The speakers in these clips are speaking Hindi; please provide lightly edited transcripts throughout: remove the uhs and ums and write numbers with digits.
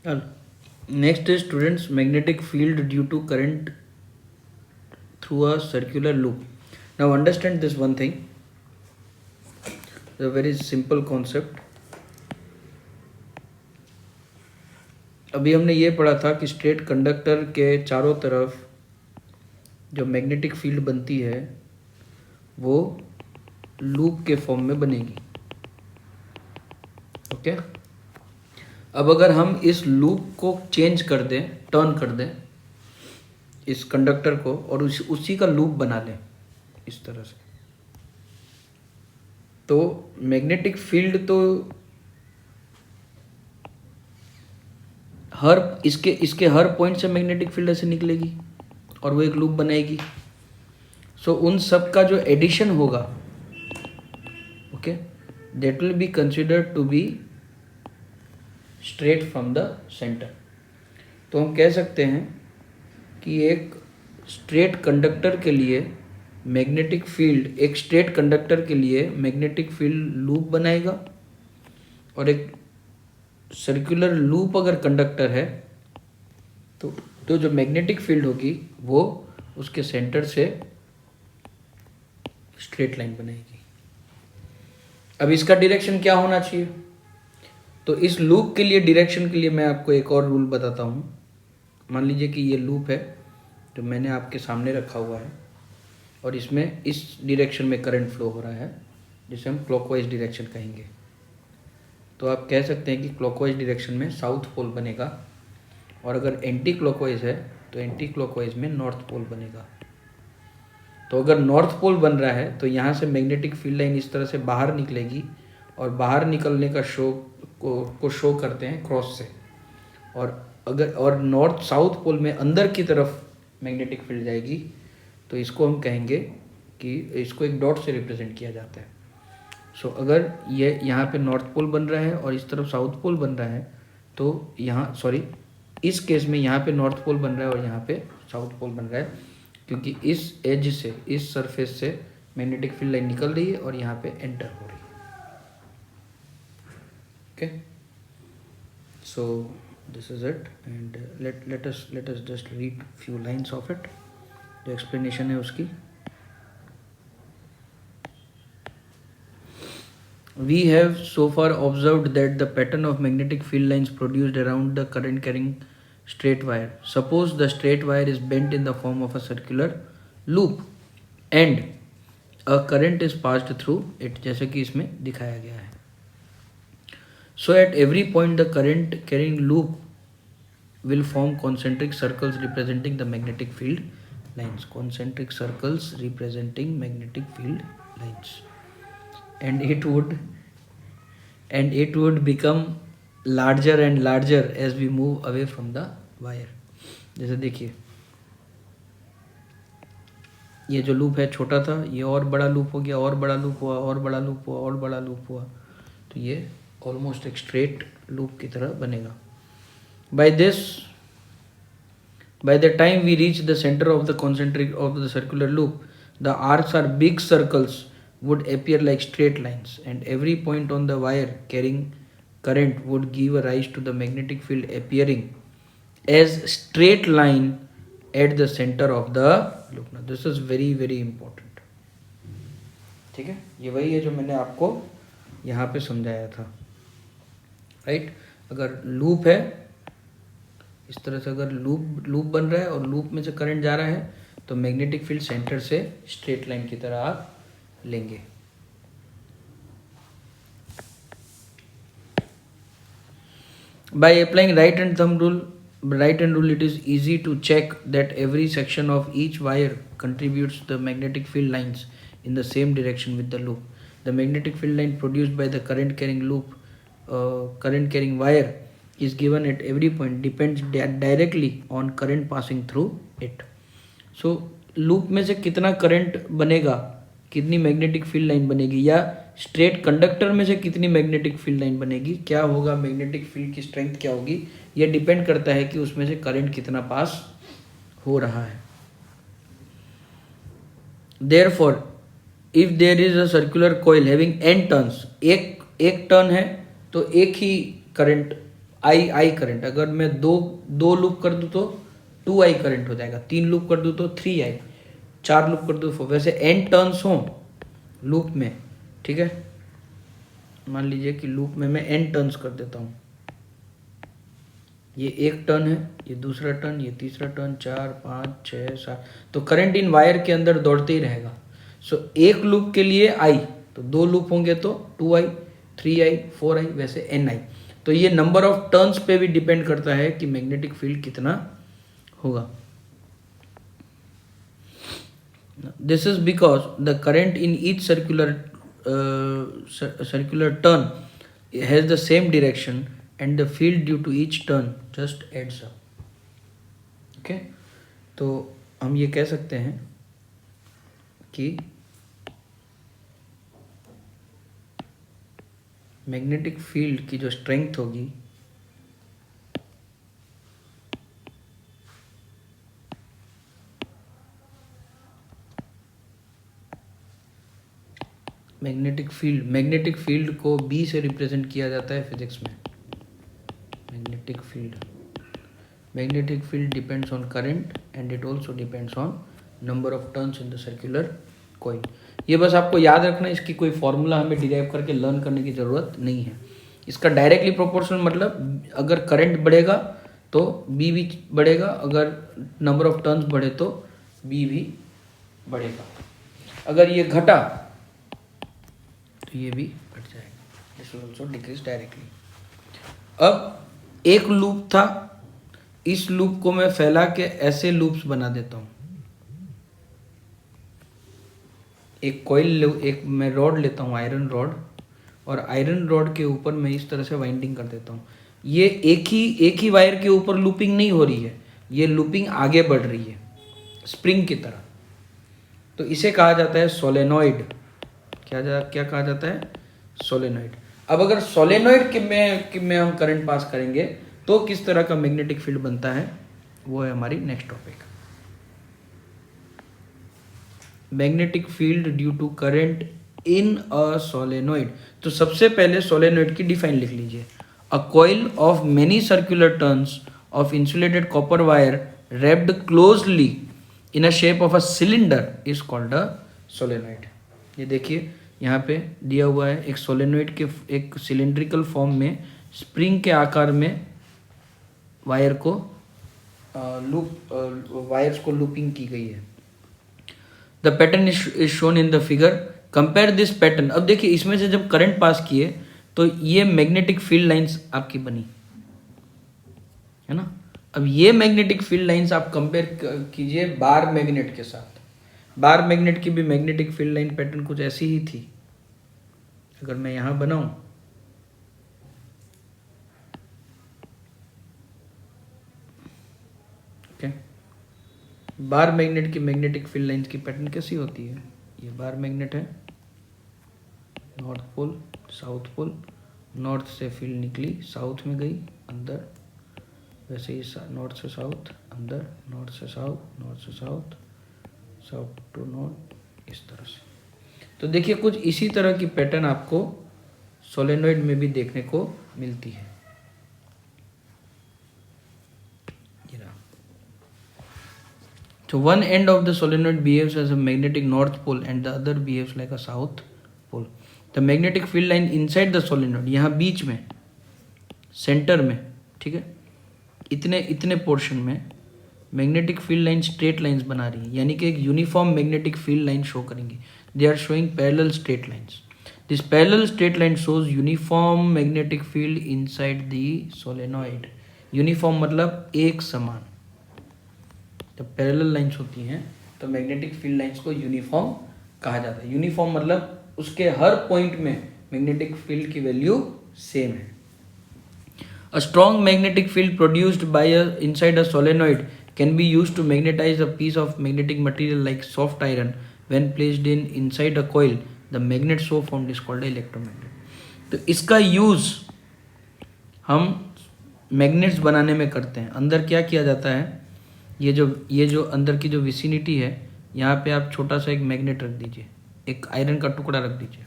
Next is students magnetic field due to current through a circular loop. Now understand this one thing, a very simple concept. अभी हमने ये पढ़ा था कि स्ट्रेट कंडक्टर के चारों तरफ जो मैग्नेटिक फील्ड बनती है वो लूप के फॉर्म में बनेगी. ओके. अब अगर हम इस लूप को चेंज कर दें, टर्न कर दें इस कंडक्टर को और उसी का लूप बना लें इस तरह से, तो मैग्नेटिक फील्ड तो हर इसके हर पॉइंट से मैग्नेटिक फील्ड ऐसे निकलेगी और वो एक लूप बनाएगी. सो उन सब का जो एडिशन होगा, okay, that will be considered to be straight from the centre. तो हम कह सकते हैं कि एक स्ट्रेट कंडक्टर के लिए मैग्नेटिक फील्ड, एक स्ट्रेट कंडक्टर के लिए मैग्नेटिक फील्ड लूप बनाएगा और एक सर्कुलर लूप अगर कंडक्टर है तो जो मैग्नेटिक फील्ड होगी वो उसके सेंटर से स्ट्रेट लाइन बनाएगी. अब इसका डायरेक्शन क्या होना चाहिए? तो इस लूप के लिए डायरेक्शन के लिए मैं आपको एक और रूल बताता हूँ. मान लीजिए कि ये लूप है जो मैंने आपके सामने रखा हुआ है और इसमें इस डायरेक्शन में करंट फ्लो हो रहा है जिसे हम क्लॉकवाइज डायरेक्शन कहेंगे. तो आप कह सकते हैं कि क्लॉकवाइज डायरेक्शन में साउथ पोल बनेगा और अगर एंटी क्लॉकवाइज है तो एंटी क्लॉकवाइज में नॉर्थ पोल बनेगा. तो अगर नॉर्थ पोल बन रहा है तो यहाँ से मैग्नेटिक फील्ड लाइन इस तरह से बाहर निकलेगी और बाहर निकलने का शो करते हैं क्रॉस से. और नॉर्थ साउथ पोल में अंदर की तरफ मैग्नेटिक फील्ड जाएगी तो इसको हम कहेंगे कि इसको एक डॉट से रिप्रेजेंट किया जाता है. सो अगर ये यहाँ पे नॉर्थ पोल बन रहा है और इस तरफ साउथ पोल बन रहा है तो यहाँ इस केस में यहाँ पे नॉर्थ पोल बन रहा है और यहाँ पे साउथ पोल बन रहा है क्योंकि इस एज से, इस सरफेस से मैग्नेटिक फील्ड लाइन निकल रही है और यहाँ पे एंटर हो रही है. Okay. So this is it and let us just read few lines of it. जो एक्सप्लेनेशन है उसकी. We have so far observed that the pattern of magnetic field lines produced around the current carrying straight wire. Suppose the straight wire is bent in the form of a circular loop and a current is passed through it, जैसे कि इसमें दिखाया गया है. So at every point the current carrying loop will form concentric circles representing the magnetic field lines. Concentric circles representing magnetic field lines. And it would become larger and larger as we move away from the wire. जैसे देखिए ये जो लूप है छोटा था, ये और बड़ा लूप हो गया, और बड़ा लूप हुआ, और बड़ा लूप हुआ, और बड़ा लूप हुआ, तो ये ऑलमोस्ट एक स्ट्रेट लूप की तरह बनेगा. By the time we reach the center of the concentric of the circular loop, the arcs are big circles would appear like straight lines, and every point on the wire carrying current would give rise to the magnetic field appearing as straight line at the center of the loop. Now this is very very important. ठीक है, ये वही है जो मैंने आपको यहाँ पे समझाया था. राइट. अगर लूप है इस तरह से, अगर लूप बन रहा है और लूप में से करंट जा रहा है तो मैग्नेटिक फील्ड सेंटर से स्ट्रेट लाइन की तरह आप लेंगे. By applying right hand rule, it is easy to check that every section of each wire contributes the magnetic field lines in the same direction with the loop. The magnetic field line produced by the current carrying wire is given at every point depends directly on current passing through it. So loop में से कितना करंट बनेगा, कितनी मैग्नेटिक फील्ड लाइन बनेगी, या स्ट्रेट कंडक्टर में से कितनी मैग्नेटिक फील्ड लाइन बनेगी, क्या होगा, मैग्नेटिक फील्ड की स्ट्रेंथ क्या होगी, यह डिपेंड करता है कि उसमें से करंट कितना पास हो रहा है. Therefore, if there is a circular coil having n turns, एक टर्न है तो एक ही करंट आई करंट। अगर मैं दो दो लूप कर दूँ तो 2i करंट हो जाएगा, 3 लूप कर दूँ तो 3i, 4 लूप कर दूँ 4। वैसे n टर्न्स हों लूप में, ठीक है, मान लीजिए कि लूप में मैं n टर्न्स कर देता हूँ, ये एक टर्न है, ये दूसरा टर्न, ये तीसरा टर्न, 4 5 6 7, तो करंट इन वायर के अंदर दौड़ते ही रहेगा। सो एक लूप के लिए i, तो 2 लूप होंगे तो 2i, 3i, 4i, वैसे ni। तो ये नंबर ऑफ टर्न्स पे भी डिपेंड करता है कि मैग्नेटिक फील्ड कितना होगा। This is because the current in each circular turn has the same direction and the field due to each turn just adds up। okay? तो हम ये कह सकते हैं कि मैग्नेटिक फील्ड की जो स्ट्रेंथ होगी मैग्नेटिक फील्ड को B से रिप्रेजेंट किया जाता है फिजिक्स में। Magnetic field depends on current and it also depends on number of turns in the circular coil. ये बस आपको याद रखना, इसकी कोई फॉर्मूला हमें डिराइव करके लर्न करने की ज़रूरत नहीं है। इसका डायरेक्टली प्रोपोर्शनल मतलब अगर करंट बढ़ेगा तो B भी बढ़ेगा, अगर नंबर ऑफ टर्न्स बढ़े तो B भी बढ़ेगा। अगर ये घटा तो ये भी घट जाएगा। This will also decrease directly. अब एक लूप था, इस लूप को मैं फैला के ऐसे लूप्स बना देता हूँ। एक कॉइल, एक मैं रॉड लेता हूँ, आयरन रॉड, और आयरन रॉड के ऊपर मैं इस तरह से वाइंडिंग कर देता हूँ। ये एक ही वायर के ऊपर लूपिंग नहीं हो रही है, ये लूपिंग आगे बढ़ रही है स्प्रिंग की तरह। तो इसे कहा जाता है सोलेनॉइड। क्या कहा जाता है? सोलेनॉइड। अब अगर सोलेनॉइड में हम करंट पास करेंगे तो किस तरह का मैग्नेटिक फील्ड बनता है, वो है हमारी next topic. Magnetic field due to current in a solenoid. तो सबसे पहले सोलेनॉइड की डिफाइन लिख लीजिए। A coil of many circular turns of insulated copper wire wrapped closely in a shape of a cylinder is called a solenoid. ये देखिए यहाँ पे दिया हुआ है, एक सोलेनॉइड के एक सिलेंड्रिकल फॉर्म में स्प्रिंग के आकार में वायर को वायर्स को लूपिंग की गई है। The pattern is shown in the figure. Compare this pattern. अब देखिए इसमें से जब करंट पास किए तो ये मैग्नेटिक फील्ड लाइंस आपकी बनी है ना। अब ये मैग्नेटिक फील्ड लाइंस आप कंपेयर कीजिए बार मैग्नेट के साथ। बार मैग्नेट की भी मैग्नेटिक फील्ड लाइन पैटर्न कुछ ऐसी ही थी। अगर मैं यहां बनाऊं, ओके, बार मैग्नेट की मैग्नेटिक फील्ड लाइंस की पैटर्न कैसी होती है? ये बार मैग्नेट है, north pole south pole, north से फील्ड निकली साउथ में गई अंदर, वैसे ही नॉर्थ से साउथ अंदर, नॉर्थ से साउथ, नॉर्थ से साउथ, साउथ टू नॉर्थ, इस तरह से। तो देखिए कुछ इसी तरह की पैटर्न आपको सोलेनॉइड में भी देखने को मिलती है। So one end of the solenoid behaves as a magnetic north pole and the other behaves like a south pole. The magnetic field line inside the solenoid, यहाँ बीच में सेंटर में, ठीक है, इतने पोर्शन में magnetic field line straight lines बना रही है, यानी कि एक uniform magnetic field line show करेंगी। They are showing parallel straight lines. This parallel straight line shows uniform magnetic field inside the solenoid. Uniform मतलब एक समान। जब पैरेलल लाइंस होती हैं तो मैग्नेटिक फील्ड लाइंस को यूनिफॉर्म कहा जाता है। यूनिफॉर्म मतलब उसके हर पॉइंट में मैग्नेटिक फील्ड की वैल्यू सेम है। A strong magnetic field produced by inside a solenoid can be used to magnetize a piece of magnetic material like soft iron. When placed inside a coil, the magnet so formed is called electromagnet. तो इसका यूज हम मैग्नेट्स बनाने में करते हैं। अंदर क्या किया जाता है, ये जो अंदर की जो विसिनिटी है, यहाँ पे आप छोटा सा एक मैग्नेट रख दीजिए, एक आयरन का टुकड़ा रख दीजिए।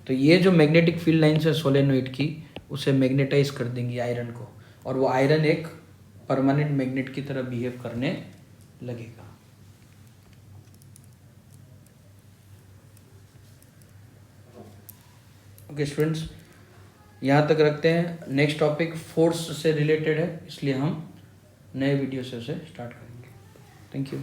तो ये जो मैग्नेटिक फील्ड लाइंस है सोलेनॉइड की, उसे मैग्नेटाइज कर देंगी आयरन को, और वो आयरन एक परमानेंट मैग्नेट की तरह बिहेव करने लगेगा। ओके स्टूडेंट्स, यहाँ तक रखते हैं। नेक्स्ट टॉपिक फोर्स से रिलेटेड है, इसलिए हम नए वीडियो से उसे स्टार्ट करेंगे। Thank you.